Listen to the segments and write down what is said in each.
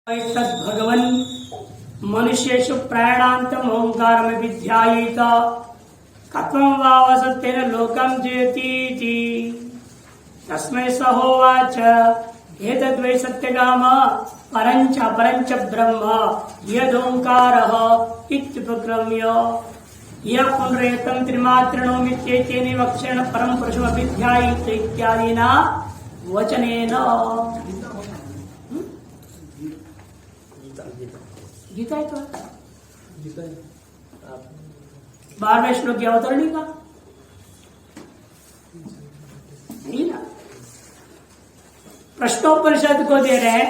भगवन् मनुष्येषु प्राणान्तम् ओंकारं विध्यायेत कथं वा वसत्येन लोकं जयतीति तस्मै स होवाच एतद्वै सत्यकाम परञ्च अपरञ्च ब्रह्म यदोंकारः इत्युपक्रम्य यः पुनरेतं त्रिमात्रणोमित्येतेन वक्षेण परं पुरुषमभिध्यायेत इत्यादिना वचनेन। गीता है तो गीता है 12वें श्लोक की अवतरणी का नहीं ना। प्रश्नोपनिषद को दे रहे हैं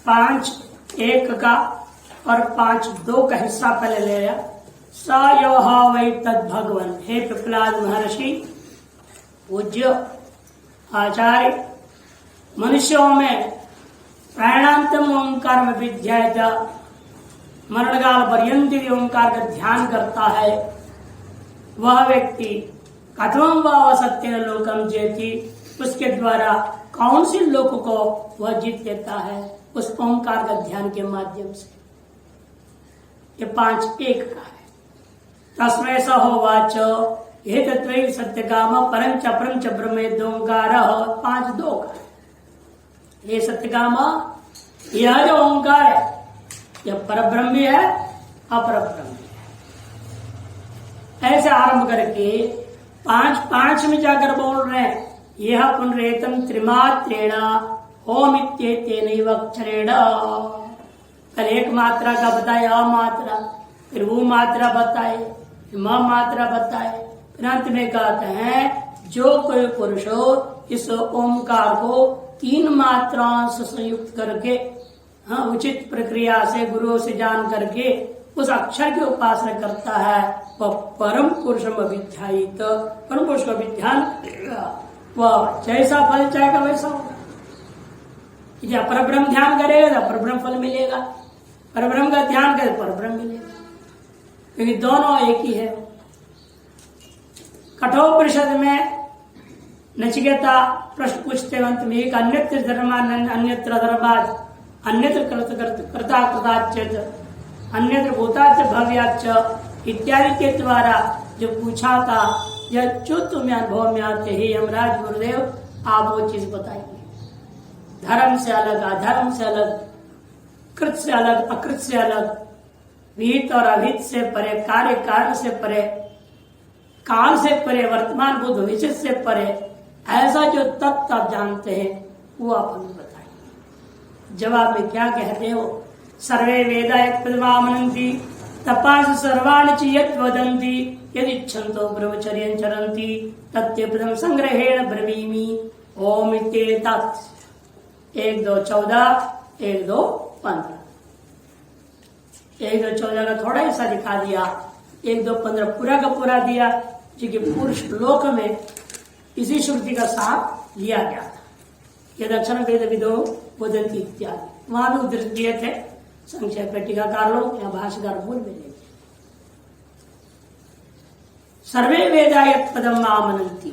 5:1 का और 5:2 का हिस्सा पहले ले रहा। स यो वै तद भगवन, हे पिपलाद महर्षि पूज्य आचार्य, मनुष्यों में प्राणांतम ओंकार में विध्यायत, मरणकाल पर्यंत ओंकार का ध्यान करता है वह व्यक्ति कथम व सत्य लोकम जेति, उसके द्वारा कौन से लोक को वह जीत लेता है उस ओंकार का ध्यान के माध्यम से। ये 5:1 का है। तस्मै स होवाच एतद्वै सत्यकाम परञ्च अपरञ्च ब्रह्मेदोंकारः 5:2 का है। ये सत्यकाम, यह जो ओंकार है यह परब्रह्म भी है अपरब्रह्म भी है। ऐसे आरंभ करके 5:5 में जाकर बोल रहे हैं यह पुनरेतम त्रिमात्रेण ओमित्येतेनैव अक्षरेण। कल एक मात्रा का बताए अमात्रा, फिर वो मात्रा बताए, फिर म मात्रा बताए, फिर अंत में कहते हैं जो कोई पुरुष इस ओंकार को 3 मात्राओं से संयुक्त करके उचित प्रक्रिया से गुरुओं से जान करके उस अक्षर की उपासना करता है वह परम पुरुषम अभिध्यायित, परम पुरुष का विध्यान वह जैसा फल चाहेगा वैसा होगा। जब परब्रह्म ध्यान करेगा तो परब्रह्म फल मिलेगा, परब्रह्म का ध्यान करे परब्रह्म मिलेगा, क्योंकि दोनों एक ही है। कठोपनिषद में नचिकेता प्रश्न पूछते अंत में एक अन्यत्र धर्मान अन्यत्र धर्माद अन्यत्र कर्ता कृताच्च अन्यत्र भूताच्च भव्याच्च इत्यादि के द्वारा जो पूछा था, यह जो तुम्हें अनुभव में आते हैं यमराज गुरुदेव आप वो चीज बताइए। धर्म से अलग, अधर्म से अलग, कृत से अलग, अकृत से अलग, विहित और अभिहित से परे, कार्य कारण से परे, काल से परे, वर्तमान भूत भविष्य से परे, ऐसा जो तत्व आप जानते हैं वो आप हमें बताइए। जवाब में क्या कहते हो? सर्वे वेदा यत्पदमामनन्ति तपास सर्वाणि च यत् वदन्ति यदिच्छन्तो ब्रह्मचर्यं चरन्ति तत्यपदं संग्रहेण ब्रवीमि ओम इत्येतत्। 1:2:14, 1:2:15। 1:2:14 का थोड़ा हिस्सा दिखा दिया, 1:2:15 पूरा का पूरा दिया, जो कि पूर्व श्लोक में इसी श्रुति का साथ लिया गया था। यद अक्षर वेद विदो वदन्ति इत्यादि वहां भी उद्धृत दिए थे। संक्षेप में टीकाकार लोग या भाष्यकार बोल भी लेंगे। सर्वे वेदा यत् पदम आमनन्ति,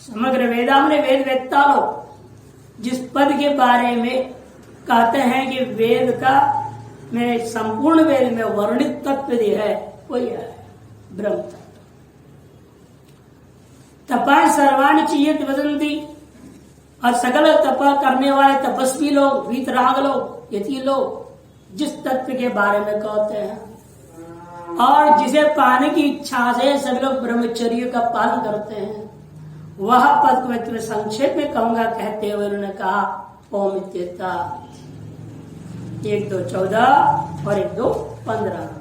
समग्र वेदा में वेद वेदता लोग जिस पद के बारे में कहते हैं कि वेद का में संपूर्ण वेद में वर्णित तत्व है वो यह है ब्रह्म तत्व। तपा सर्वाणि चीयत वदन्ति, और सकल तपा करने वाले तपस्वी लोग, वीतराग लोग, यति लोग जिस तत्व के बारे में कहते हैं और जिसे पाने की इच्छा से सभी लोग ब्रह्मचर्य का पालन करते हैं, वह पद को मैं तुम्हें संक्षेप में कहूंगा कहते हुए उन्होंने कहा ओम इत्येता। 1:2:14 और 1:2:15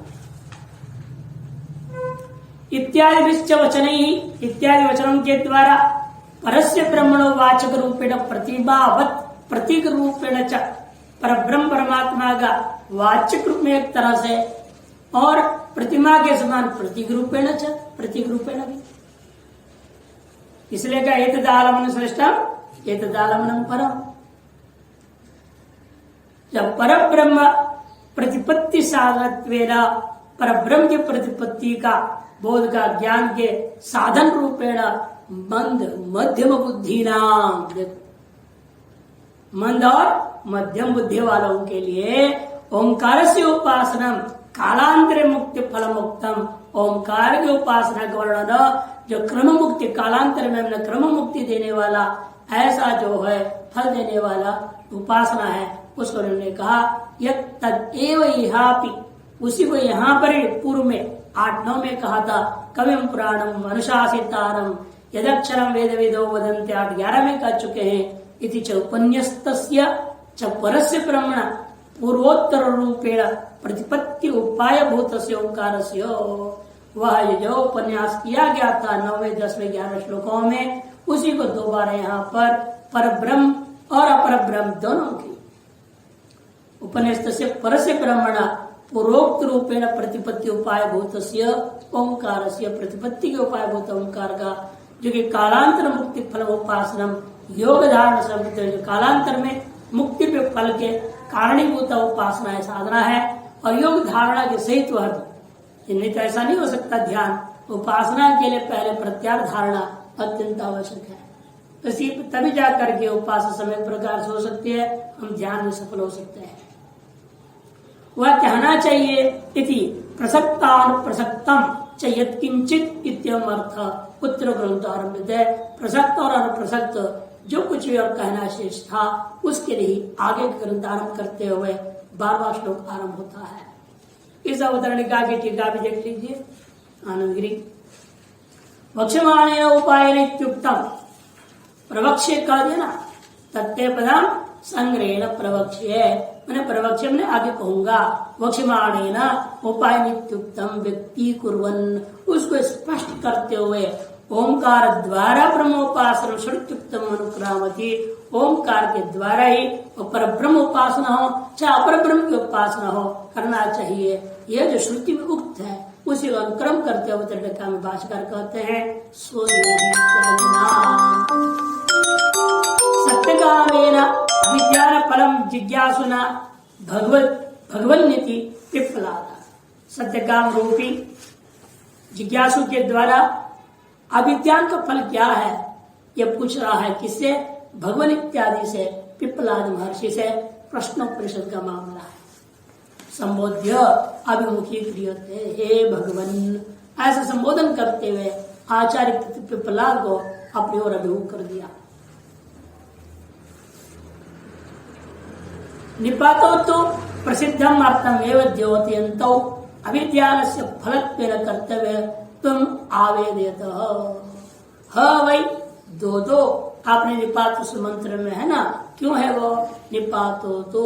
इत्यादि विश्च वचन ही, इत्यादि वचनों के द्वारा परस्य ब्रह्मणो वाचक रूपेण प्रतिभावत प्रतीक रूपेण च परब्रह्म परमात्मा का वाचक रूप में एक तरह से और प्रतिमा के समान प्रतीक रूपेण च, प्रतीक रूपेण भी। इसलिए का एतदालमन श्रेष्ठम एतदालमनम परम। जब पर ब्रह्म प्रतिपत्ति साधनत्वेन परब्रह्म की प्रतिपत्ति का बोध का ज्ञान के साधन रूपेण मंद मध्यम बुद्धि नाम, मंद और मध्यम बुद्धि वालों के लिए ओंकार से उपासना कालांतरे मुक्ति फल मुक्तम, ओंकार की उपासना का वर्णन जो क्रम मुक्ति कालांतर में हमने क्रम मुक्ति देने वाला ऐसा जो है फल देने वाला उपासना है, उसको उन्होंने कहा यत् तदेव इहापि, उसी को यहाँ पर पूर्व में 8-9 में कहा था कविम पुराणम अनुशासितारम यदक्षरम वेद विदो वदन्ते 8-11 में कह चुके हैं। इति च उपन्यस्तस्य च परस्य ब्रह्मण पूर्वोत्तर रूपेण प्रतिपत्ति उपाय भूतस्य ओंकारस्य, वह जो उपन्यास किया गया था 9वें 10वें 11 श्लोकों में, उसी को दोबारा यहाँ पर परब्रह्म और अपर ब्रह्म दोनों की उपन्यास परस्य ब्रह्मण पूर्वोक्त रूपेण प्रतिपत्ति उपाय भूतस्य ओंकारस्य, प्रतिपत्ति के उपाय भूत ओंकार का जो कि कालांतर मुक्ति फल उपासनम योग धारण संबंध, जो कालांतर में मुक्ति के फल के कारणीभूत उपासना है, साधना है, और योग धारणा के सहित नहीं तो ऐसा नहीं हो सकता। ध्यान उपासना के लिए पहले प्रत्यार धारणा अत्यंत आवश्यक है, इसी तभी जाकर के उपासना समय प्रकार से हो सकती है, हम ध्यान में सफल हो सकते हैं। वह कहना चाहिए इति प्रसक्तानुप्रसक्तम च यत्किंचित इत्यम अर्थ उत्तर ग्रंथ आरंभित है। प्रसक्त और अनुप्रसक्त जो कुछ भी और कहना शेष था उसके लिए आगे ग्रंथ आरंभ करते हुए 12वां श्लोक आरंभ होता है। इस अवतरणिका की टीका भी देख लीजिए आनंदगिरी। वक्षमाणेन उपायन इत्युक्तम, प्रवक्ष्य कह देना तत्ते पदम संग्रहण प्रवक्ष्य, मैंने प्रवक्ष्य में आगे कहूंगा। वक्षमाणेन उपायन इत्युक्तम व्यक्ति कुर्वन्, उसको स्पष्ट करते हुए ओंकार द्वारा ब्रह्मोपासना श्रुत्युक्तम अनुक्रामति, ओंकार के द्वारा ही पर ब्रह्म उपासना हो चाहे अपर ब्रह्म की उपासना हो करना चाहिए। यह जो श्रुति में उक्त है उसी को अनुक्रम करते हुए त्रिटका में भाष्यकार कहते हैं सत्यकामेन अविद्यान फलम जिज्ञासुना भगवत नीति पिप्पलाद, सत्यकाम रूपी जिज्ञासु के द्वारा अविद्यान का फल क्या है यह पूछ रहा है, किससे? भगवान इत्यादि से, पिप्पलाद महर्षि से प्रश्नोपनिषद का मामला है। संबोध्य अभिमुखी क्रियते हे भगवन, ऐसा संबोधन करते हुए आचार्य पिप्पलाद को अपनी ओर अभिमुख कर दिया। निपातो तो प्रसिद्धम अर्थम एवं द्योतयंतो अविद्यालस्य फलत्वेन कर्तव्य तुम आवेदयत। वही दो आपने निपात मंत्र में है ना, क्यों है वो? निपातो तो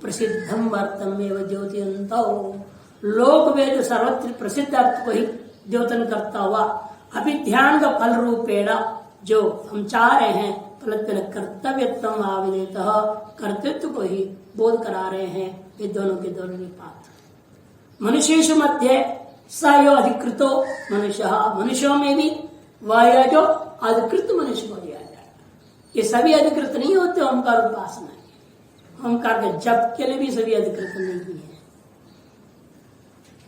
प्रसिद्धम अर्थम एवं द्योतयंतो, लोक वेद सर्वत्र प्रसिद्ध अर्थ को ही द्योतन करता हुआ अभिध्यान का फल रूपेण जो हम चाह रहे हैं फलत्वेन कर्तव्यत्वम आवेदित, कर्तृत्व को ही बोध करा रहे हैं ये दोनों के दोनों निपात। मनुष्येषु मध्य स यो अधिकृतो मनुष्य, मनुष्यों में भी वह जो अधिकृत मनुष्य को दिया जाए। ये सभी अधिकृत नहीं होते ओंकार उपासना के, ओंकार के जप के लिए भी सभी अधिकृत नहीं है।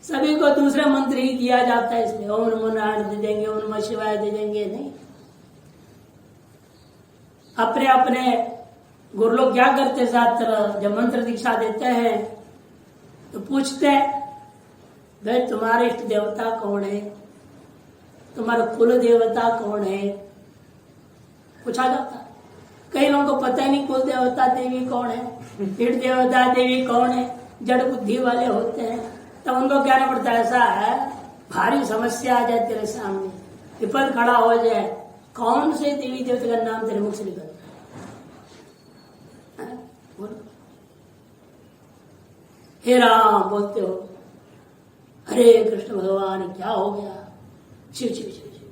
सभी को दूसरा मंत्र ही दिया जाता है, इसलिए ओम नमो नारायण दे देंगे, ओम नमः शिवाय दे देंगे, नहीं। अपने अपने गुरु लोग क्या करते छात्र जब मंत्र दीक्षा देते हैं तो पूछते हैं भाई तुम्हारे इष्ट देवता कौन है, तुम्हारा कुल देवता कौन है, पूछा जाता है। कई लोगों को पता ही नहीं कुल देवता देवी कौन है, इष्ट देवता देवी कौन है, जड़ बुद्धि वाले होते हैं। तब उनको कहना पड़ता है ऐसा है भारी समस्या आ जाए तेरे सामने, विपद खड़ा हो जाए, कौन से देवी देवता का नाम तेरे मुख से निकलता है? हे राम बोलते हो, हरे कृष्ण भगवान क्या हो गया, शिव शिव शिव शिव,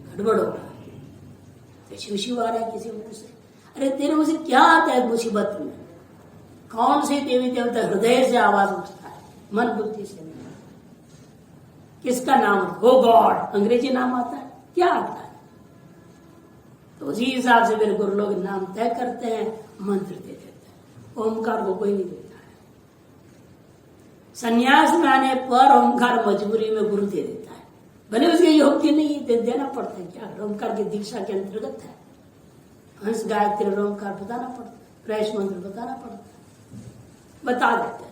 गड़बड़ हो रहा है, शिव शिव आ रहा है किसी मुंह से। अरे तेरे मुंह से क्या आता है मुसीबत में? कौन से देवी देवता? हृदय से आवाज उठता है, मन बुद्धि से नहीं। किसका नाम? हो गॉड, अंग्रेजी नाम आता है, क्या आता है? तो उसी हिसाब से मेरे गुरु लोग नाम तय करते हैं, मंत्र दे देते हैं। ओमकार को कोई नहीं देता है। संन्यास में आने पर ओमकार मजबूरी में गुरु दे देता है, भले उसके योग्य नहीं देना पड़ता है, क्या ओमकार की दीक्षा के अंतर्गत है। हंस गायत्री ओमकार बताना पड़ता, प्रवेश मंत्र बताना पड़ता, बता देते हैं।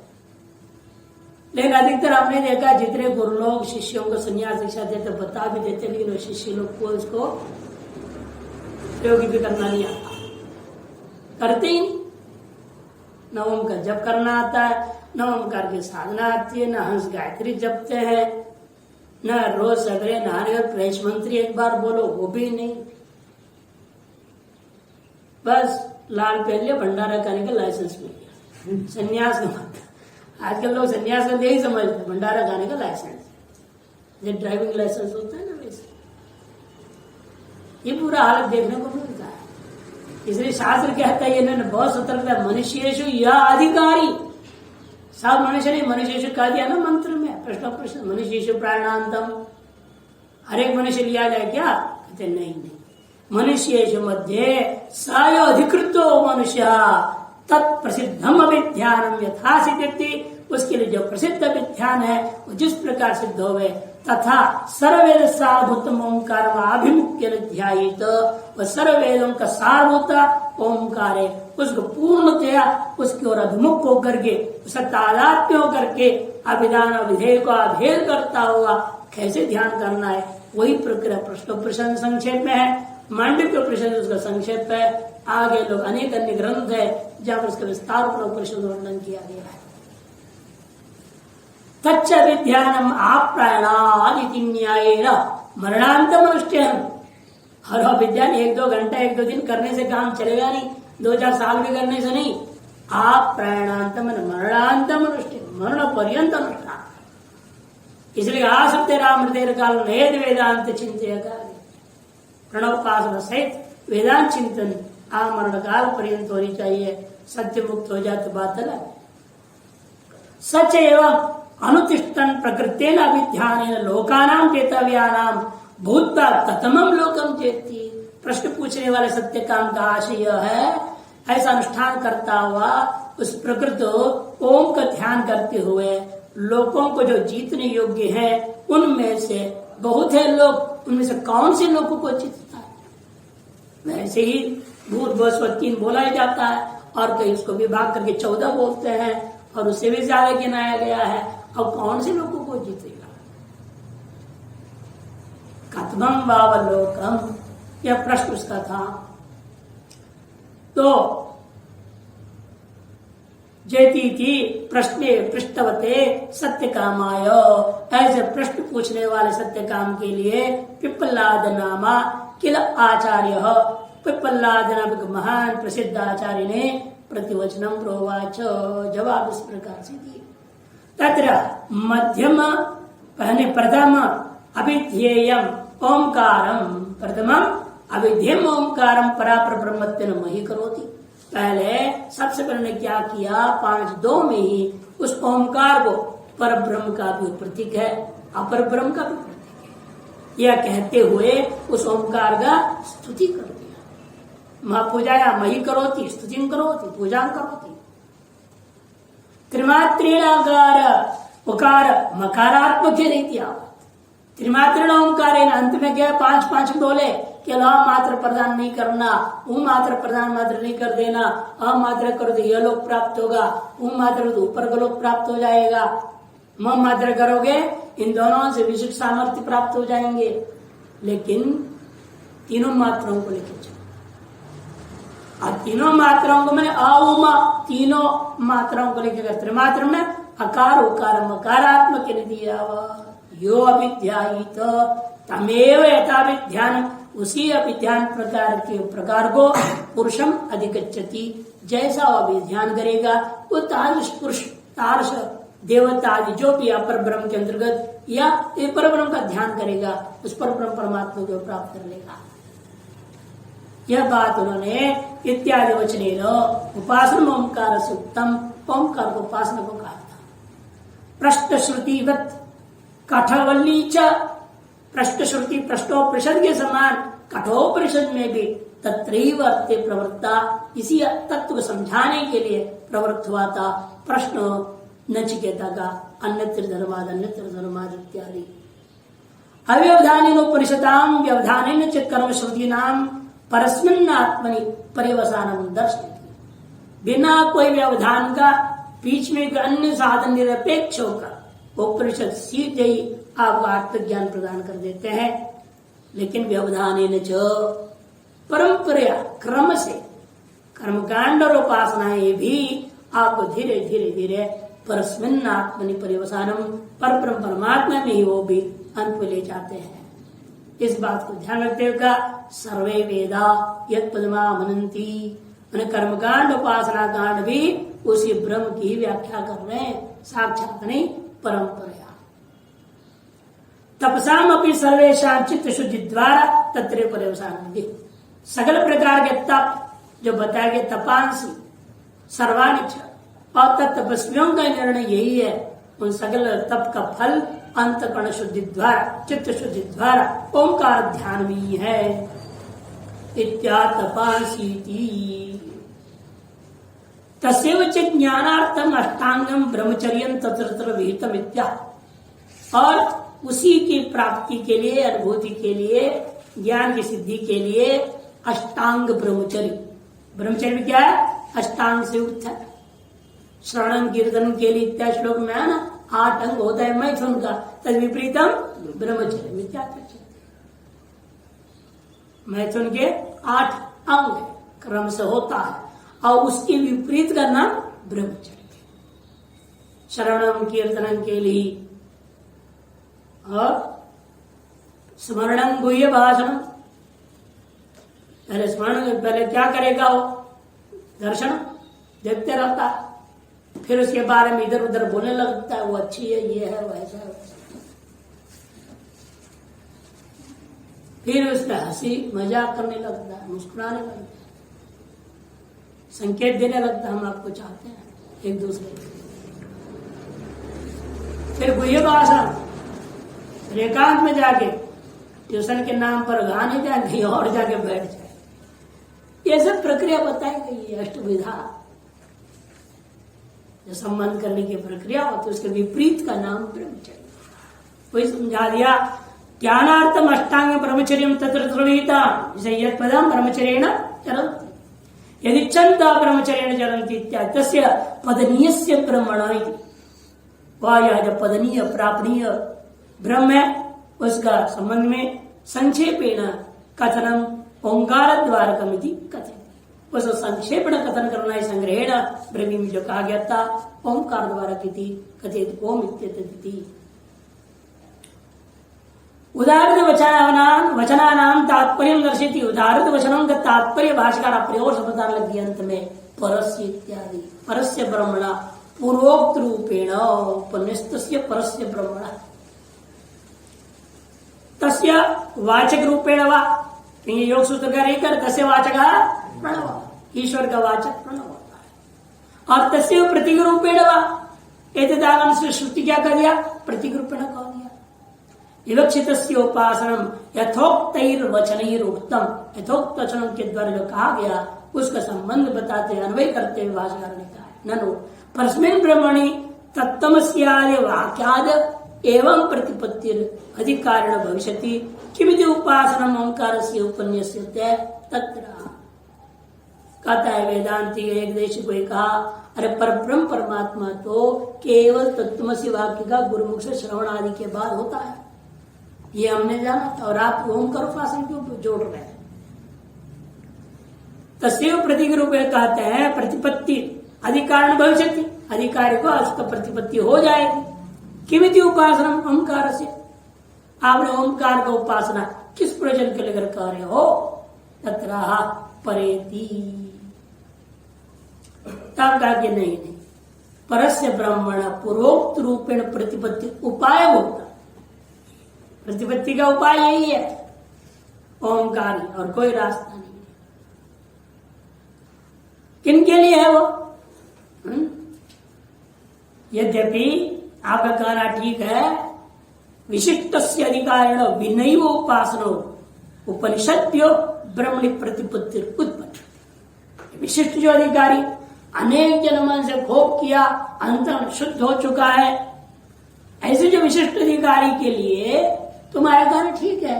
लेकिन अधिकतर आपने देखा जितने गुरु लोग शिष्यों को संन्यास दीक्षा देते बता भी देते, लेकिन वो शिष्य लोग को इसको प्रयोग भी करना नहीं आता, करते ही नहीं। न ओमकार जप करना आता है, न ओमकार की साधना आती है, न हंस गायत्री जपते हैं, न रोज सवेरे नहाने और प्रवेश मंत्री एक बार बोलो वो भी नहीं। बस लाल पहन लिया, भंडारा करने का लाइसेंस मिल गया, संन्यास का। आजकल लोग संन्यास का यही समझते, भंडारा खाने का लाइसेंस, जो ड्राइविंग लाइसेंस होता है ना वैसे। ये पूरा हालत देखने को मिलता है। इसलिए शास्त्र कहता है, इन्होंने बहुत सतर्कता, मनुष्येषु या अधिकारी, सब मनुष्य नहीं, मनुष्येषु कह दिया ना मंत्र में, प्रश्न मनुष्येषु प्राणांतम, हर एक मनुष्य लिया जाए क्या? कहते नहीं, मनुष्येषु मध्ये सायो अधिकृतो मनुष्य तत्प्रसिद्धम अभिध्यानम यथासित व्यक्ति, उसके लिए जो प्रसिद्ध अभिध्यान है वो जिस प्रकार सिद्ध होवे, तथा सर्ववेद सारभूतम ओंकार अभिमुख्य ध्यायित, वह सर्ववेदों का सारभूत ओंकार है, उसको पूर्णतया उसकी ओर अभिमुख होकर के, उसका तादात्म्य होकर के अभिधान विधेय को अभेद करता हुआ कैसे ध्यान करना है, वही प्रक्रिया प्रश्नोपनिषद संक्षेप में है। मांडव्य उपनिषद उसका संक्षेप है। आगे लोग अनेक अन्य ग्रंथ है जहां पर उसका विस्तार पर उपनिषद वर्णन किया गया है। तच्च विध्यानम आप्रायणादिति न्यायेन मरणांतम अनुष्ठेयम्, हर विद्यान 1-2 घंटा 1-2 दिन करने से काम चलेगा नहीं, 2-4 साल भी करने से नहीं। आप्रायणांतम मरणांतम अनुष्ठेयम्, मरण पर्यंत अनुष्ठान। इसलिए आसक्ते रामृतेर काल नयेद वेदांत चिंतयका, प्रणवोपासना सहित वेदांत चिंतन आमरण काल पर्यंत होनी चाहिए। सत्य मुक्त हो जाए तो बात अलग। सच एवं अनुतिष्ठन प्रकृतेन अभिध्यानेन लोकानां चेतव्यानां भूत्वा कथमं लोकम चेति। प्रश्न पूछने वाले सत्य काम का आशय यह है, ऐसा अनुष्ठान करता हुआ उस प्रकृत ओम का ध्यान करते हुए लोगों को जो जीतने योग्य है उनमें से बहुत है लोग, उनमें से कौन से लोगों को जीतता है? वैसे ही भूत भस्वत 3 बोला ही जाता है, और कहीं उसको विभाग करके 14 बोलते हैं, और उससे भी ज्यादा गिनाया गया है। अब कौन से लोगों को जीतेगा? कथमं वावलोकम, यह प्रश्न उसका था। तो जेती प्रश्ने पृष्ठवते सत्य कामाय, ऐसे प्रश्न पूछने वाले सत्य काम के लिए पिप्पलाद नामा किल आचार्य, पिप्पलाद नामक महान प्रसिद्ध आचार्य ने प्रतिवचनम प्रोवाच, जवाब इस प्रकार से दिए। तत्र मध्यम पहले प्रथम अभिध्येयम ओंकारम, प्रथमम अभिध्येयम ओंकारम परापर ब्रह्मत्वेन मही करोति। पहले सबसे पहले ने क्या किया, 5-2 में ही उस ओंकार को पर ब्रह्म का भी प्रतीक है, अपर ब्रह्म का भी प्रतीक है, यह कहते हुए उस ओंकार का स्तुति कर दिया। महापूजाया मही करोति, स्तुति करोति, पूजा करोति। त्रिमात्रेणाकार उकार मकारात्मक रीत्या, त्रिमात्रण ओंकार अंत में क्या 5-5 बोले कि अ मात्र प्रदान नहीं करना, ऊ मात्र प्रदान मात्र नहीं कर देना, अ मात्र करो तो यह लोक प्राप्त होगा, ऊ मात्र तो ऊपर का लोक प्राप्त हो जाएगा, म मात्र करोगे इन दोनों से विशिष्ट सामर्थ्य प्राप्त हो जाएंगे। लेकिन तीनों मात्राओं को लेकर चलो, और तीनों मात्राओं को मैंने अउमा, तीनों मात्राओं को लेकर त्रिमात्र में अकार उकार मकारात्मक दिया, यो अभिध्यायित तमेव यथाभिध्यान, उसी अभिध्यान प्रकार को पुरुषम अधिगच्छति, जैसा वो अभिध्यान करेगा वो तादृश पुरुष, तादृश देवता आदि जो भी अपर ब्रह्म के अंतर्गत या पर ब्रह्म का ध्यान करेगा, उस पर ब्रह्म परमात्मा को प्राप्त कर लेगा। यह बात उन्होंने इत्यादि वचने उपासन ओंकार से उत्तम ओंकार को उपासना को कहा था। प्रश्न श्रुतिवत कठवल्ली च, प्रश्न श्रुति प्रश्नोपनिषद के समान कठोपनिषद में भी तत्रैव अर्थे प्रवृत्ता, इसी तत्व को समझाने के लिए प्रवृत्त हुआ था प्रश्न नचिकेता का, अन्यत्र धर्माद इत्यादि। अव्यवधानेन उपनिषदाम व्यवधानेन च कर्म श्रुतीनाम परस्मिन् आत्मनि पर्यवसानम दर्शयति। बिना कोई व्यवधान का, बीच में अन्य साधन निरपेक्ष होकर उपनिषद सीधे ही आपको आत्मज्ञान प्रदान कर देते हैं। लेकिन व्यवधानेन च परंपरा, क्रम से कर्मकांड और उपासनाएं भी आपको धीरे धीरे धीरे परस्मिन् आत्मनि पर्यवसानम, पर परमात्मा में ही वो भी अंत में ले जाते हैं। इस बात को ध्यान रखते हुए सर्वे वेदा यत् पदमा मनन्ति, कर्मकांड उपासना कांड भी उसी ब्रह्म की व्याख्या कर रहे हैं, साक्षात नहीं परंपरा। तपसाम अपनी सर्वेशा चित्त शुद्धि द्वारा तत्र पर्यवसान, सकल प्रकार के तप जो बताए गए तपांसी सर्वानिच और तपस्वियों का निर्णय यही है, उन सकल तप का फल अंतकरण शुद्धि द्वारा, चित्त शुद्धि द्वारा ओंकार ध्यान भी है। इत्यातपांसीति तस्यैव च ज्ञानार्थम अष्टांगम ब्रह्मचर्यं तत्र विहितम इत्या, और उसी की प्राप्ति के लिए, अनुभूति के लिए, ज्ञान की सिद्धि के लिए अष्टांग ब्रह्मचर्य। ब्रह्मचर्य क्या है? अष्टांग से युक्त है। श्रवणम कीर्तन के लिए इत्या श्लोक में है ना, 8 अंग होता है मैथुन का, तद विपरीतम ब्रह्मचर्य मिथ्याचर्य। मैथुन के 8 अंग क्रम से होता है और उसके विपरीत का नाम ब्रह्मचर्य। श्रवणम कीर्तन के लिए और स्मरणम गुह्य भाषण, पहले स्मरण, पहले क्या करेगा वो? दर्शन देखते रहता है, फिर उसके बारे में इधर उधर बोलने लगता है, वो अच्छी है, ये है, वैसा है। फिर उसका हंसी मजाक करने लगता है, मुस्कुराने लगता है, संकेत देने लगता है हम आपको चाहते हैं एक दूसरे को। फिर गुह्य भाषण, एकांत में जाके ट्यूशन के नाम पर गाने जाए, कहीं और जाके बैठ जाए। ये सब प्रक्रिया बताई गई है, अष्टविधा जो संबंध करने की प्रक्रिया होती है, उसके विपरीत का नाम ब्रह्मचर्य। वही समझा दिया, ज्ञानार्थम अष्टांग ब्रह्मचर्यम तत्र त्रिविहिता, जैसे यत् पदम ब्रह्मचर्येण चरन्ति, यदि चन्ता ब्रह्मचर्येण चरन्ति इत्यादि तस्य पदनीयस्य ब्रह्मणा इति। वह यह जो पदनीय प्रापणीय ब्रह्म है, उसका संबंध में संक्षेपेण कथनम ओंकार द्वारकमिति कथन, उसको संक्षेपण कथन करना है, संग्रहेण ब्रह्मी में जो कहा गया था ओंकार द्वारक इति कथित ओम इत्येतदिति। उदाहरण वचनानाम तात्पर्य दर्शयति, उदाहरण वचनों का तात्पर्य भाष्यकार अपने और समझाने लग दिया अंत में, परस्य इत्यादि, परस्य ब्रह्मणा पूर्वोक्त रूपेण उपन्यस्तस्य परस्य ब्रह्मणा तस्य वाचक रूपेण वा, योग सूत्र का रेकर तस्य वाचक प्रणव, ईश्वर का वाचक प्रणव होता है। और तस्य प्रतीक रूपेण वा, एतदागम से श्रुति क्या कर दिया? प्रतीक रूपेण कह दिया। विवक्षितस्य उपासनम यथोक्तैर्वचनैर उक्तम, यथोक्त वचनों के द्वारा जो कहा गया उसका संबंध बताते अन्वय करते हुए भाष्यकार ने कहा, ननु परस्मिन् ब्रह्मणि तत्त्वमस्यादि वाक्याद एवं प्रतिपत्तिर अधिकारेण भविष्यति किमिति उपासनम ओंकारस्य उपन्यस्यते तत्र। कहता है वेदांती एक देश को कहा, अरे परब्रह्म परमात्मा तो केवल तत्त्वमसि वाक्य का गुरुमुख से श्रवण आदि के बाद होता है, ये हमने जाना था, और आप ओंकार उपासन क्यों जोड़ रहे हैं? तस्वीर प्रतीक रूप में कहते हैं प्रतिपत्ति अधिकार भविष्यति, अधिकारी को उसका प्रतिपत्ति हो जाएगी। किमिति उपासना ओंकार से, आपने ओंकार का उपासना किस प्रयोजन के लेकर कर रहे हो? तत्राह परेति, तब कहा कि नहीं, परस्य ब्रह्मण पूर्वोक्त रूपेण प्रतिपत्ति उपाय होता, प्रतिपत्ति का उपाय यही है ओंकार, और कोई रास्ता नहीं। किनके लिए है वो? यद्यपि आपका कहना ठीक है, विशिष्टस्य अधिकारेण विनैव उपासनो उपनिषद्यो ब्रह्मणि प्रतिपत्ति उत्पत्ति। विशिष्ट जो अधिकारी अनेक जन्मों से भोग किया, अंतरंग शुद्ध हो चुका है, ऐसे जो विशिष्ट अधिकारी के लिए तुम्हारा कहना ठीक है,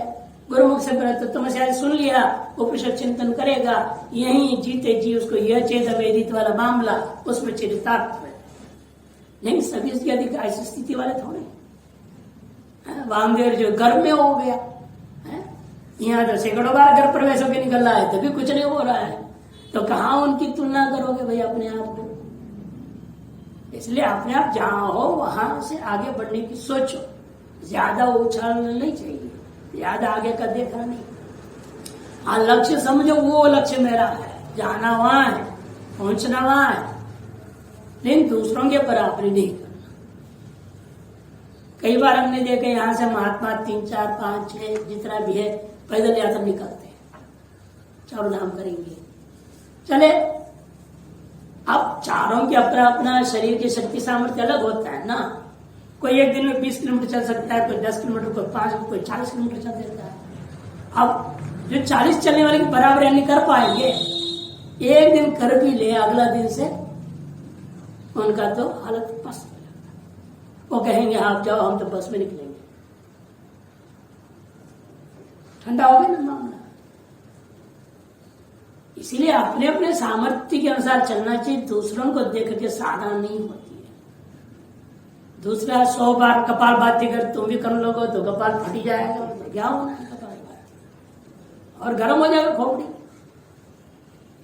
गुरुमुख से तत्व से सुन लिया, उपनिषद चिंतन करेगा, यही जीते जी उसको यह चेत वेदित वाला मामला उसमें चरितार्थ है। नहीं सभी इसकी अधिक ऐसी स्थिति वाले थोड़े वामदेव जो घर में हो गया है, यहाँ तो सैकड़ों बार घर प्रवेश होकर निकल रहा है तभी कुछ नहीं हो रहा है, तो कहाँ उनकी तुलना करोगे भाई अपने आप को। इसलिए अपने आप जहां हो वहां से आगे बढ़ने की सोचो, ज्यादा उछालना नहीं चाहिए, ज्यादा आगे का देखना नहीं। हाँ लक्ष्य समझो, वो लक्ष्य मेरा है, जाना वहां है, पहुंचना वहां है, लेकिन दूसरों के बराबरी नहीं करना। कई बार हमने देखा यहां से महात्मा 3, 4, 5, 6 जितना भी है पैदल यात्रा निकलते हैं, चारों धाम करेंगे, चले। अब चारों की अपना अपना शरीर की शक्ति सामर्थ्य अलग होता है ना। कोई एक दिन में 20 किलोमीटर चल सकता है, कोई 10 किलोमीटर, कोई 5, कोई 40 किलोमीटर चल देता है। अब जो 40 चलने वाले की बराबर नहीं कर पाएंगे, एक दिन कर भी ले अगला दिन से उनका तो हालत पस्त हो जाता है। वो कहेंगे आप जाओ, हम तो बस में निकलेंगे। ठंडा हो गया ना मामला। इसीलिए अपने अपने सामर्थ्य के अनुसार चलना चाहिए, दूसरों को देख के साधना नहीं होती है। दूसरा 100 बार कपाल भाती कर तुम भी कर लोगे तो कपाल फटी जाएगा, क्या होना है कपाल भाती और गर्म हो जाएगा खोपड़ी।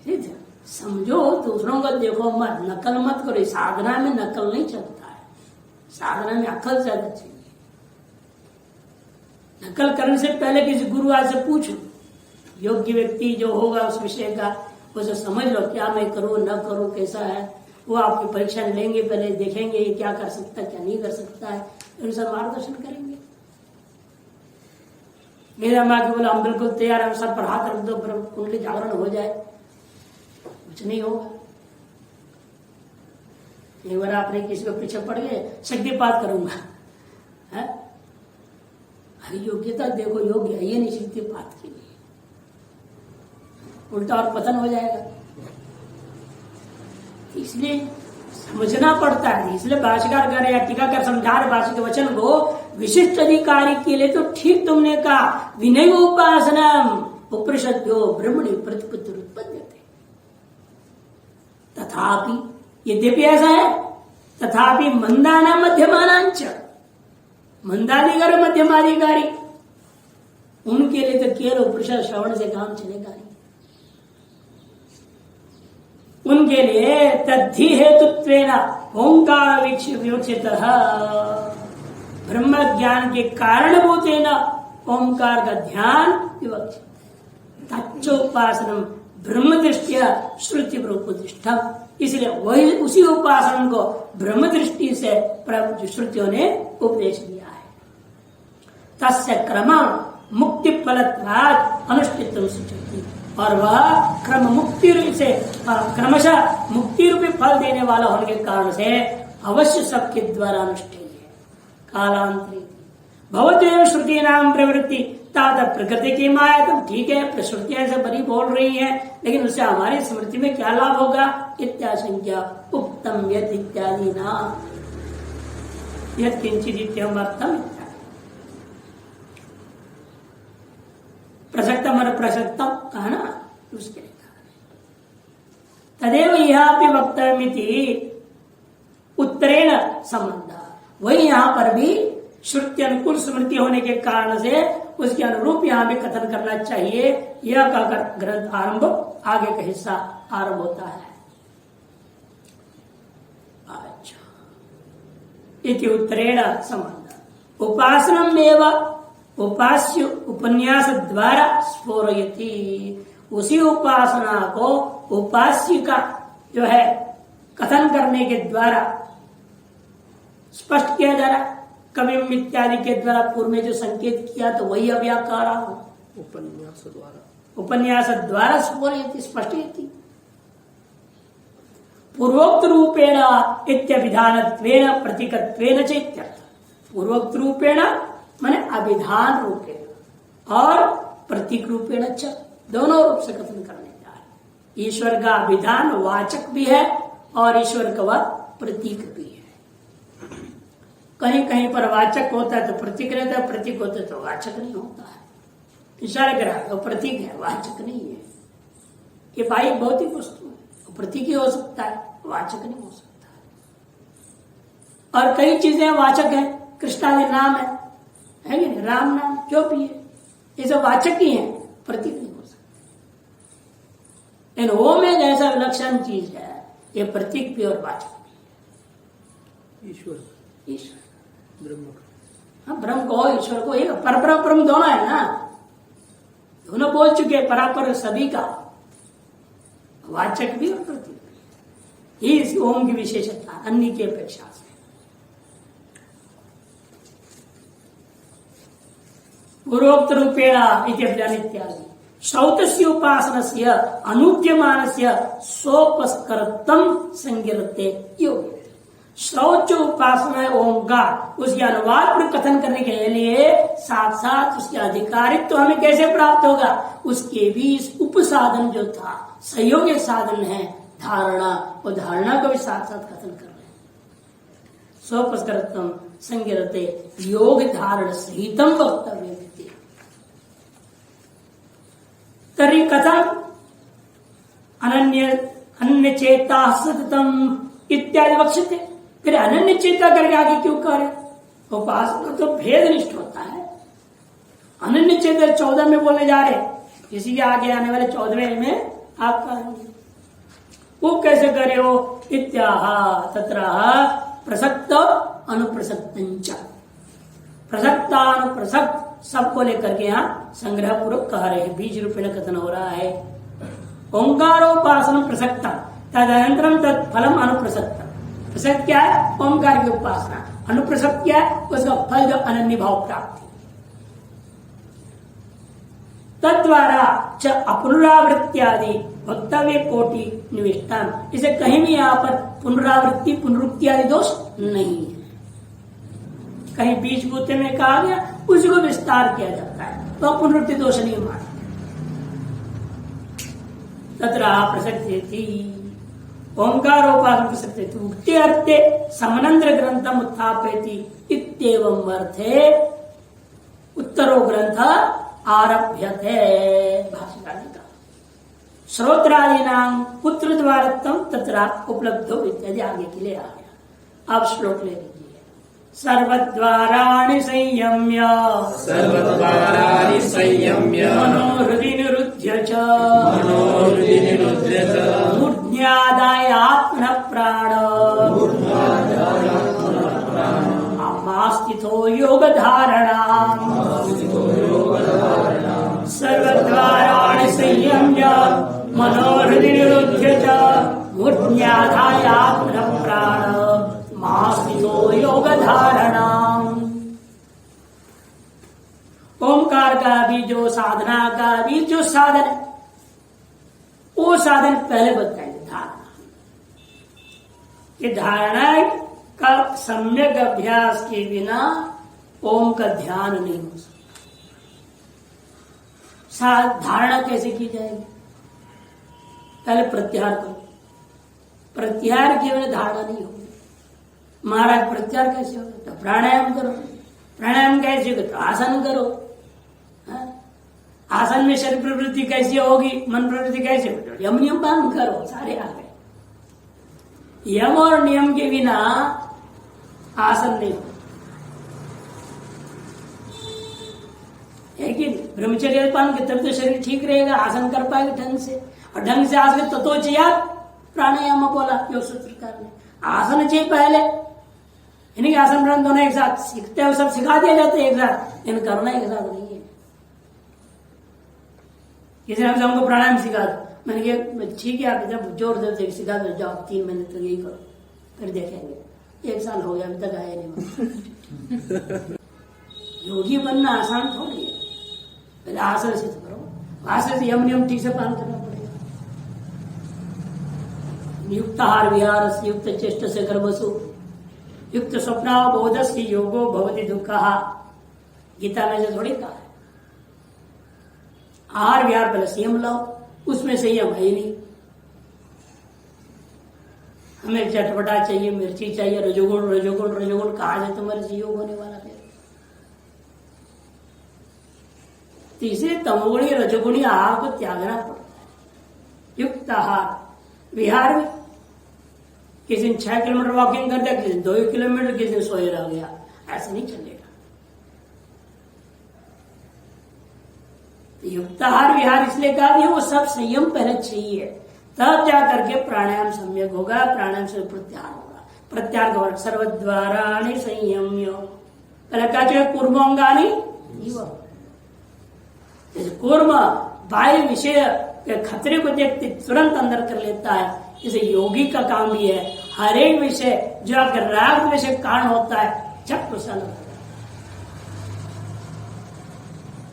ठीक है, समझो, दूसरों को देखो मत, नकल मत करो। साधना में नकल नहीं चलता है, साधना में अकल ज्यादा चाहिए। नकल करने से पहले किसी गुरु आज से पूछो, योग्य व्यक्ति जो होगा उस विषय का, उसे समझ लो क्या मैं करूं न करूं, कैसा है। वो आपकी परीक्षा लेंगे, पहले देखेंगे ये क्या कर सकता है क्या नहीं कर सकता है, अनुसार मार्गदर्शन करेंगे। मेरा माँ के बोला हम बिल्कुल तैयार है, सब पर हाथ रख दो, कुंडली जागरण हो जाए, कुछ नहीं होगा। एक बार आपने किसी को पीछे पड़ गए, शक्तिपात करूंगा है? योग्यता देखो, योग्य है ये नहीं शक्तिपात के लिए, उल्टा और पतन हो जाएगा। इसलिए समझना पड़ता है। इसलिए भाष्यकार कर या टीकाकार समझा रहे भाष्य के वचन को, विशिष्ट अधिकारी के लिए तो ठीक तुमने कहा, विनय उपासना उपनिषद्यो ब्रह्मणि प्रतिपत्ति उत्पद्यते। तथापि यद्यपि ऐसा है, तथापि मंदाना मध्यमानांच, मंदाधिकारी मध्यमाधिकारी उनके लिए तो केवल उपनिषद श्रवण से काम चलेगा नहीं। उनके लिए तद्धि हेतुत्वेन ओंकार विवक्षित, ब्रह्म ज्ञान के कारणभूतेन ओंकार का ध्यान विवक्षित। तच्चोपासनम ब्रह्म दृष्टिया श्रुति प्रोपदिष्ठम, इसलिए वही उसी उपासना को ब्रह्म दृष्टि से श्रुतियों ने उपदेश दिया है। तस्य क्रम मुक्ति फलत्वात् अनुष्ठितम सुचति, और वह क्रम मुक्ति से क्रमशः मुक्ति रूपी फल देने वाला होने के कारण से अवश्य सबके द्वारा अनुष्ठेय है। कालांतरे भवदेव श्रुति नाम प्रवृत्ति तात प्रकृति की माया। तो ठीक है, प्रश्रुतियां ऐसे बड़ी बोल रही है, लेकिन उससे हमारी स्मृति में क्या लाभ होगा? इत्याशंख्या उत्तम यद इत्यादि ना यद किंचित इत्यर्थम प्रसक्तम और प्रसक्तम कहा ना, उसके लिए तदेव यहां वक्तव्यमिति उत्तरेण संबंध। वही यहां पर भी श्रुति अनुकूल स्मृति होने के कारण से उसके अनुरूप यहां भी कथन करना चाहिए। यह कहकर ग्रंथ आरंभ, आगे का हिस्सा आरंभ होता है। अच्छा, इति उत्तरेण संबंध उपासनम एवं उपास्य उपन्यास द्वारा स्फोरयति। उसी उपासना को उपास्य का जो है कथन करने के द्वारा स्पष्ट किया जा रहा। कवि इत्यादि के द्वारा पूर्व में जो संकेत किया तो वही अब आप कह रहा हूं, उपन्यास द्वारा स्फोरयति स्पष्टयति। पूर्वोक्त रूपेण इत्यभिधानत्वेन प्रतीकत्वेन च इत्यर्थ। पूर्वोक्त रूपेण माने अभिधान रूपेण और प्रतीक रूपेण च, दोनों रूप से कथन करने जा रहे। ईश्वर का अभिधान वाचक भी है और ईश्वर का वह प्रतीक भी है। कहीं कहीं पर वाचक होता है तो प्रतीक रहता है, प्रतीक होता है तो वाचक नहीं होता है। इशारा करा, वो प्रतीक है, वाचक नहीं है। ये बाह्य भौतिक वस्तु है, वो प्रतीक ही हो सकता है, वाचक नहीं हो सकता। और कई चीजें वाचक है, कृष्णादि नाम है कि नहीं, राम नाम जो भी है, ये सब वाचक ही है, प्रतीक नहीं हो सकता। इन ओम एक ऐसा विलक्षण चीज है, ये प्रतीक भी और वाचक भी। ईश्वर ब्रह्म, हाँ ब्रह्म को ईश्वर को, एक परब्रह्म ब्रह्म दोनों है ना, दोनों बोल चुके, परापर सभी का, वाचक भी और प्रतीक भी। ये इस ओम की विशेषता अन्य की अपेक्षा से। पूर्वोक्त रूपेण इत्यादि श्रौतस्य उपासनस्य अनुद्यमानस्य सोपस्करत्वं संगिरते योग। श्रौच उपासना है ओंकार, उसके अनुवाद पर कथन करने के लिए साथ साथ उसके अधिकारित्व तो हमें कैसे प्राप्त होगा, उसके भी उपसाधन जो था, सहयोगी साधन है धारणा, वो धारणा को भी साथ साथ कथन कर रहे हैं। सोपस्करत्वं संगिरते योग धारण सहितम वक्तव्य तरी कथम अन्य चेता सततम इत्यादि वक्षते। फिर अनन्य चेता करके आगे क्यों करे, उपासना तो भेदनिष्ठ होता है। अनन्य चेता 14 में बोलने जा रहे, इसी के आगे आने वाले 14वें में आप कहेंगे वो कैसे करे हो। इत्याह तत्र प्रसक्त अनुप्रसक्तंच, प्रसक्तानुप्रसक्त सबको लेकर के यहाँ संग्रह पूर्वक कह रहे हैं, बीज रूपेण कथन हो रहा है। ओंकारोपासना प्रसक्ता तदनंतरम तत्फलम अनुप्रसक्त। प्रसक्त क्या है, ओंकार की उपासना। अनुप्रसक्त क्या है, उसका फल जो अनन्य भाव प्राप्ति। तद्वारा च अपुनरावृत्त्यादि वक्तव्य कोटि निविष्टान। इसे कहीं भी यहाँ पर पुनरावृत्ति पुनरुक्ति आदि दोष नहीं है। कहीं बीच बूते में कहा गया उसी को विस्तार किया जाता है, तो पुनरुक्ति दोष नहीं मानते। तत्र प्रसक्ति थी ओंकारोपासना प्रसक्ति उक्ति अर्थे समनंद्र ग्रंथम उत्थापयति इत्येवं अर्थे उत्तरो ग्रंथ आरभ्यते। भाष्यकार ने कहा श्रोत्रादीनां पुत्र द्वारत्वं तत्र उपलब्धो इत्यादि आगे के लिए आ गया। अब श्लोक ले लीजिए। सर्वद्वाराणि संयम्य मनोहृदि निरुध्य च मूर्ध्यादाय आत्मनः प्राण आमास्थितो योगधारणाम्। सर्वद्वाराणि संयम्य मनोहृदि निरुध्य च मूर्ध्यादाय आत्मनः प्राण आस्थितो योग धारणाम। ओंकार का भी जो साधना का भी जो साधन है, वो साधन पहले बताएंगे। धारणा, ये धारणा का सम्यक अभ्यास के बिना ओम का ध्यान नहीं हो सकता। धारणा कैसे की जाएगी, पहले प्रत्याहार करो। प्रत्याहार के बिना धारणा नहीं होगी। महाराज प्रत्याहार कैसे होगा, तो प्राणायाम करो। प्राणायाम कैसे होगा, तो आसन करो। आसन में शरीर प्रवृत्ति कैसी होगी, मन प्रवृत्ति कैसे होगी, यम नियम पालन करो। सारे आ गए। यम और नियम के बिना आसन नहीं होगा, है कि नहीं। ब्रह्मचर्य पालन के तब तो शरीर ठीक रहेगा, आसन कर पाएगा ढंग से। और ढंग से आसन तत्व चाहिए। प्राणायाम बोला योग सूत्रकार ने, आसन चाहिए पहले। इन्हीं के आसन प्राणायाम दोनों एक साथ सीखते हैं, सब सिखा दिया जाता है एक साथ, इन करना एक साथ नहीं है। किसी ने हमको प्राणायाम सिखा दो, मैंने कहा ठीक है, आप जब जोर देते सिखा दो, जाओ 3 महीने तक यही करो, फिर देखेंगे। 1 साल हो गया, अभी तक आया नहीं। योगी बनना आसान थोड़ी है, पहले आसन से करो। आसन से यम नियम ठीक से पालन करना पड़ेगा। युक्त आहार विहार से युक्त चेष्ट से कर्मसु युक्त स्वप्नावबोध से योगो भवति दुःखः। गीता में से थोड़ी कहा है। आहार विहार पहले संयम लाओ, उसमें संयम है ही नहीं। हमें चटपटा चाहिए, मिर्ची चाहिए, रजोगुण रजोगुण रजोगुण, कहा जाए तुम्हारे से योग होने वाला। फिर तो इसलिए तमोगुणी रजोगुणी आहार को त्यागना पड़ता है। युक्त आहार विहार में किसी दिन 6 किलोमीटर वॉकिंग कर दिया, किसी दिन 2 किलोमीटर, किसी दिन सोए रह गया, ऐसा नहीं चलेगा। युक्ताहार विहार इसलिए कहा भी वो सब संयम पहले चाहिए, तब जा करके प्राणायाम सम्यक होगा, प्राणायाम से प्रत्याहार होगा। प्रत्याहार का सर्वद्वाराणि संयम्य, पहले कहा चाहिए कूर्मोंगानी कूर्म बाह्य विषय के खतरे को देखते तुरंत अंदर कर लेता है। इसे योगी का काम भी है, हर एक विषय जो आपके राग विषय कारण होता है जब प्रसन्न होता है।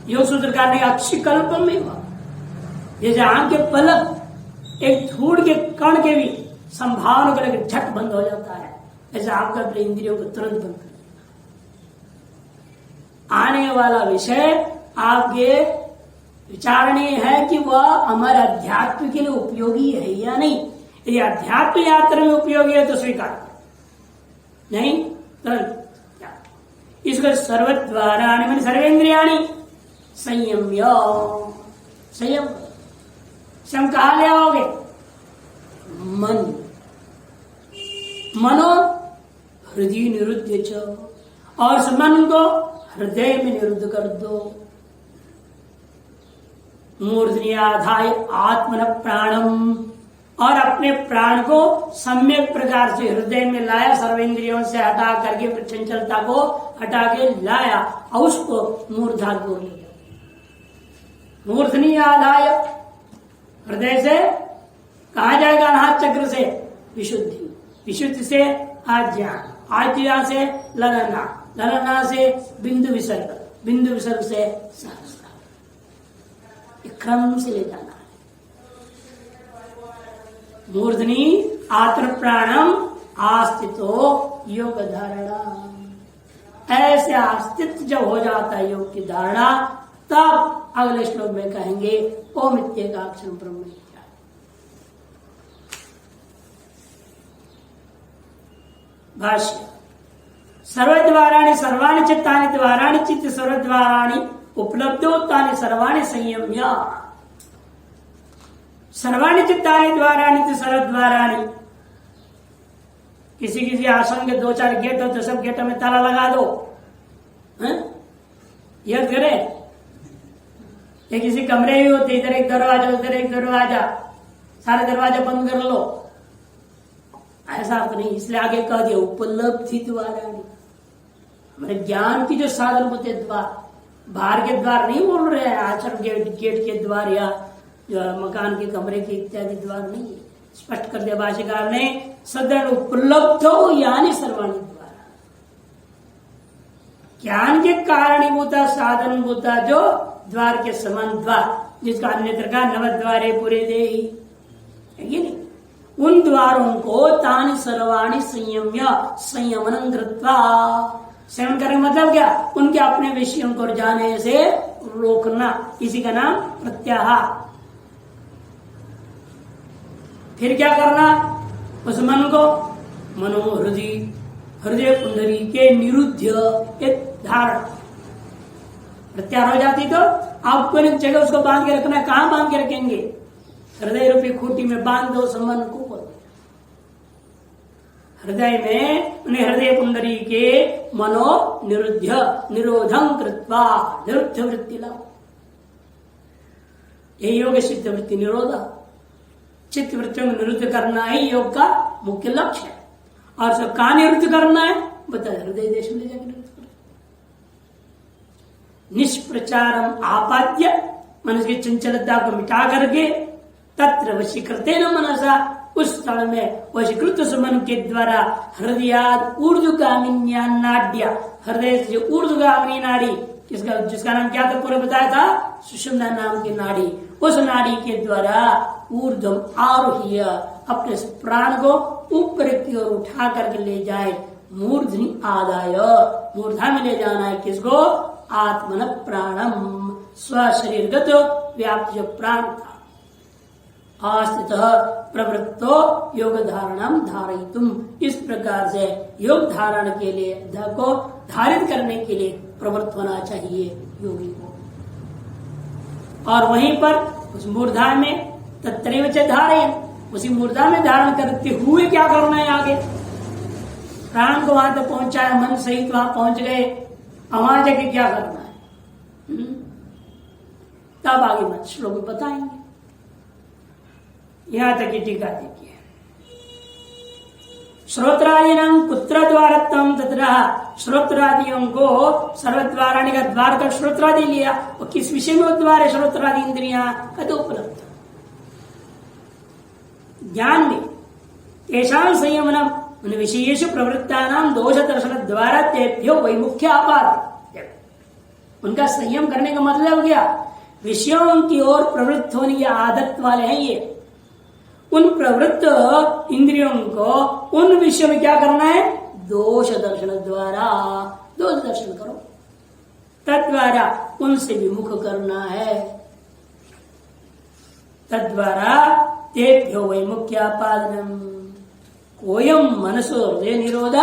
योग सूत्रकार ने अक्षिकल्प में जैसे आंख के पलक एक धूड़ के कण के भी संभावना को लेकर झट बंद हो जाता है, ऐसे आपका अपने इंद्रियों को तुरंत बंद कर देना। आने वाला विषय आपके विचारणीय है कि वह हमारे अध्यात्म के लिए उपयोगी है या नहीं। यदि अध्यात्म यात्रा में उपयोगी है तो स्वीकार करें, नहीं तुरंत इसको सर्वद्वाराणि माने सर्वेंद्रियाणि संयम्य, संयम संयम कहा ले आओगे? मनो हृदय निरुद्ध च, और उस मन को हृदय में निरुद्ध कर दो। मूर्धन्याधाय आत्मन प्राणम, और अपने प्राण को सम्यक प्रकार से हृदय में लाया, सर्वेंद्रियों से हटा करके चंचलता को हटा के लाया और उसको मूर्धा को ले गया। मूर्धनी आधाय हृदय से कहा जाएगा अनाहत चक्र से विशुद्धि, विशुद्धि से आज्ञान, आज्ञा से ललना, ललना से बिंदु विसर्ग, बिंदु विसर्ग से सहस्त्र, क्रम से ले जाना है। मूर्धनी आत्र प्राणम आस्तितो योग धारणा, ऐसे अस्तित्व जब हो जाता है योग की धारणा, तब अगले श्लोक में कहेंगे ओम इत्येकाक्षरं ब्रह्म। भाष्य सर्वद्वाराणि सर्वाणि चित्तानि द्वाराणि चित्त सर्वद्वाराणि उपलब्धोत्तानि सर्वाणि संयम्य, सर्वाणि चित्तानि द्वाराणि सर्वद्वाराणि। किसी किसी आश्रम के 2-4 गेट हो तो सब गेटों में ताला लगा दो, यह करे। या किसी कमरे भी होते, इधर एक दरवाजा उधर एक दरवाजा, सारे दरवाजा बंद कर लो, ऐसा आप नहीं। इसलिए आगे कह दिया उपलब्धि द्वाराणि, हमारे ज्ञान की जो साधन होते द्वार, बाहर के द्वार नहीं बोल रहे हैं, आश्रम गेट के द्वार या मकान के कमरे के इत्यादि द्वार नहीं है। स्पष्ट कर दिया भाष्यकार ने, सदन उपलब्ध हो यानी सर्वाणि द्वारा, ज्ञान के कारणीभूता साधनभूता जो द्वार के समान द्वार, जिसका अन्यत्र का नवद्वारे पूरे देहि, नहीं, उन द्वारों को तानि सर्वाणि संयम्य संयमनं कृत्वा, संयम करने का मतलब क्या? उनके अपने विषयों को जाने से रोकना, इसी का नाम प्रत्याहार। फिर क्या करना? उस मन को मनो हृदय कुंडली के निरुद्ध धारण, प्रत्याहार हो जाती तो आपको एक जगह उसको बांध के रखना है। कहां बांध के रखेंगे? हृदय रूपी खूंटी में बांध दो उस मन को। हृदय में उन्हें हृदय कुंडली के मनो निरोधं कृत्वा निरुद्ध वृत्ति लाओ। ये योग सिद्ध वृत्ति निरोध, चित्त वृत्तियों को निरुद्ध करना ही योग का मुख्य लक्ष्य है। और सब कहां निरुद्ध करना है? बताया हृदय देश में ले जाकर निरुद्ध करना। निष्प्रचारम आपाद्य, मनुष्य की चंचलता को मिटा करके तत्र वशीकृते न मनसा, उस स्थल में वशीकृत मन के द्वारा हृदयाद ऊर्ध्वगामिन्या नाड्या, हृदय से ऊर्ध्वगामिनी नाड़ी, जिसका नाम क्या था पूरा बताया था? सुषुम्ना नाम की नाड़ी। उस नाड़ी के द्वारा ऊर्ध्व आरोह्य, अपने प्राण को ऊपर की ओर उठा करके ले जाए। मूर्धनि आदाय, मूर्धा में ले जाना है किसको? आत्मन प्राणम, स्वशरीरगत व्याप्त जो प्राण था। आस्थित प्रवृत्तो योग धारणम धारयितुम, इस प्रकार से योग धारण के लिए को धारित करने के लिए प्रवृत्त होना चाहिए योगी को। और वहीं पर उस मूर्धा में तत्रेव च धारयन्, उसी मूर्धा में धारण करते हुए क्या करना है आगे। प्राण को वहां तक पहुंचाया, मन सहित वहां पहुंच गए, वहां जाके क्या करना है तब आगे मत श्लोक में बताएंगे। यहां तक की टीका देखिए। श्रोत्रादीनां पुत्र द्वारत्वं तत्र, श्रोत्रादियों को सर्वद्वाराणि का द्वार कर श्रोत्रादि लिया, और किस विषय में द्वार है श्रोत्रादि इंद्रियां कद उपलब्ध ज्ञान में तेषां संयमनम उन विषयेषु प्रवृत्तानां दोष दर्शन द्वारा तेभ्यो वैमुख्य आपात। उनका संयम करने का मतलब क्या, विषयों की ओर प्रवृत्त होने की आदत वाले हैं ये, उन प्रवृत्त इंद्रियों को उन विषयों में क्या करना है, दोष दर्शन द्वारा दोष दर्शन करो, तद्वारा उनसे विमुख करना है, तद्वारा तेभ्यो वैमुख्यापादनम। कोयम मनसो हृदय निरोध,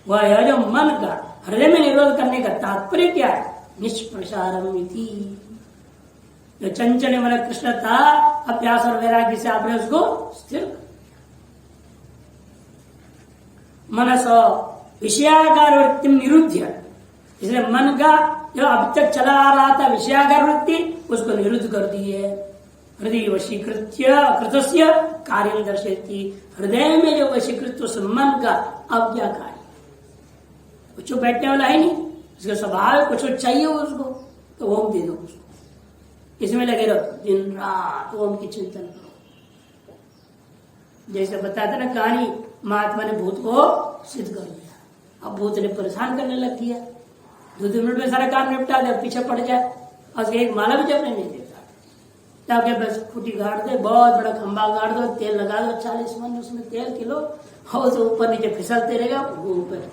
वह जो मन का हृदय में निरोध करने का तात्पर्य क्या है, निष्प्रसारम इति। जो चंचल मन कृष्ण था, अभ्यास और वैराग्य से आपने उसको स्थिर कर। मनसो विषयाकार वृत्ति निरुद्ध, इसलिए मन का जो अब तक चला आ रहा था विषयाकार वृत्ति, उसको निरुद्ध कर दी है। हृदय वशीकृत्य कृतस्य कार्य दर्शयति, हृदय में जो वशीकृत उस मन का अब क्या कार्य, कुछ बैठने वाला है नहीं, उसका स्वभाव कुछ चाहिए उसको, तो ओम दे दो उसको, इसमें लगे रहो दिन रात ओम की चिंतन करो। जैसे बताते ना कहानी, महात्मा ने भूत को सिद्ध कर दिया, अब भूत ने परेशान करने लग गया, 2 मिनट में सारा काम निपटा दे, पीछे पड़ जाए और एक माला भी जपने नहीं देता, ताकि बस खूटी गाड़ दे, बहुत बड़ा खंबा गाड़ दो, तेल लगा दो 40 मन उसमें तेल किलो, और उसे ऊपर नीचे फिसलते रहेगा, ऊपर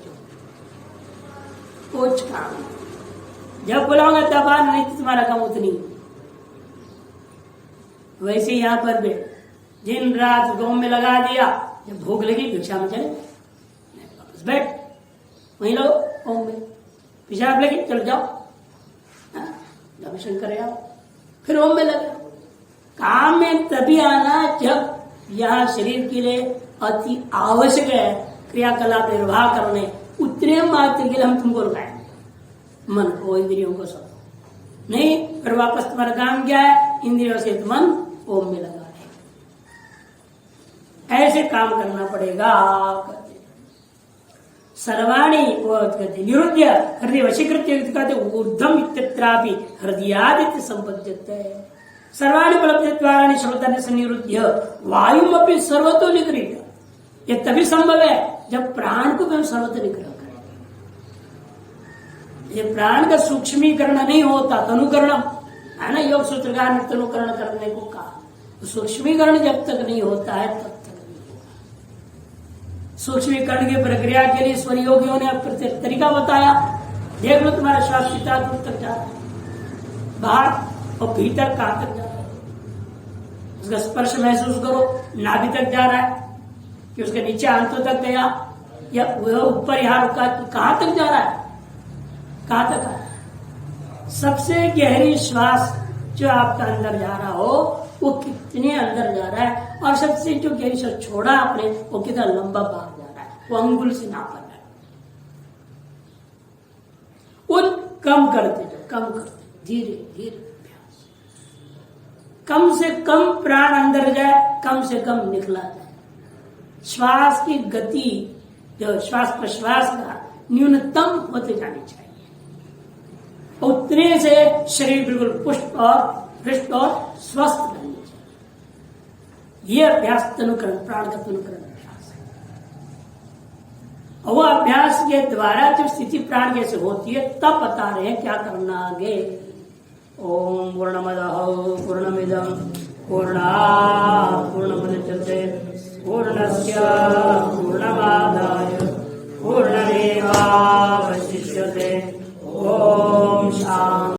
कुछ काम नहीं। जब बुलाऊंगा तब आ, नहीं तो तुम्हारा काम उतनी। वैसे यहां पर भी दिन रात गांव में लगा दिया, जब भूख लगी भिक्षा में चले वापस बैठ, वहीं लो गांव में पेशाब लगी चलो जाओ दर्शन करे आओ, फिर ओम में लगे। काम में तभी आना जब यह शरीर के लिए अति आवश्यक है क्रियाकलाप निर्वाह करने, उतने मात्र के लिए हम तुमको रुकाएंगे, मन को इंद्रियों को सब नहीं। फिर वापस तुम्हारा काम क्या है, इंद्रियों से मन ओम में लगा है, ऐसे काम करना पड़ेगा। सर्वाणी निरुद्ध हृदय वशीकृत्य कहते ऊर्धम इत्यत्रापि हृदयादित्य संपद्यते। सर्वाणी उपलब्धिद्वारा श्रोता से निरुद्ध वायु अपनी सर्वतो निगृह्य, ये तभी संभव है जब प्राण को भी हम सर्वतो निग्रह करें। ये प्राण का सूक्ष्मीकरण नहीं होता, तनुकरण है ना, योग सूत्रकार ने तनुकरण करने को कहा, सूक्ष्मीकरण जब तक नहीं होता है तब तक नहीं होगा। सूक्ष्मीकरण की प्रक्रिया के लिए ईश्वर योगियों ने तरीका बताया। देख लो तुम्हारा श्वास कितना दूर तक जा रहा है, बाहर और भीतर कहां तक जा रहा है, उसका स्पर्श महसूस करो, नाभि तक जा रहा है कि उसके नीचे आंतों तक गया, या ऊपर यहां रुका, कहां तक जा रहा है, कहां तक आ रहा है। सबसे गहरी श्वास जो आपका अंदर जा रहा हो वो कितने अंदर जा रहा है, और सबसे जो गहरी श्वास छोड़ा आपने वो कितना लंबा बाहर जा रहा है, वो अंगुल से नापा रहा है। उन कम करते जाओ, कम करते धीरे धीरे अभ्यास, कम से कम प्राण अंदर जाए, कम से कम निकला जाए। श्वास की गति जो श्वास प्रश्वास का न्यूनतम होते जानी चाहिए, उतने से शरीर बिल्कुल पुष्ट और हृष्ट और स्वस्थ रहनी चाहिए। यह अभ्यास तनुकरण, प्राण का तनुकरण अभ्यास है। और वह अभ्यास के द्वारा जब स्थिति प्राण कैसे होती है तब बता रहे हैं क्या करना आगे। ओम पूर्णमदः पूर्णमिदं पूर्णात् पूर्णमुदच्यते पूर्णस्य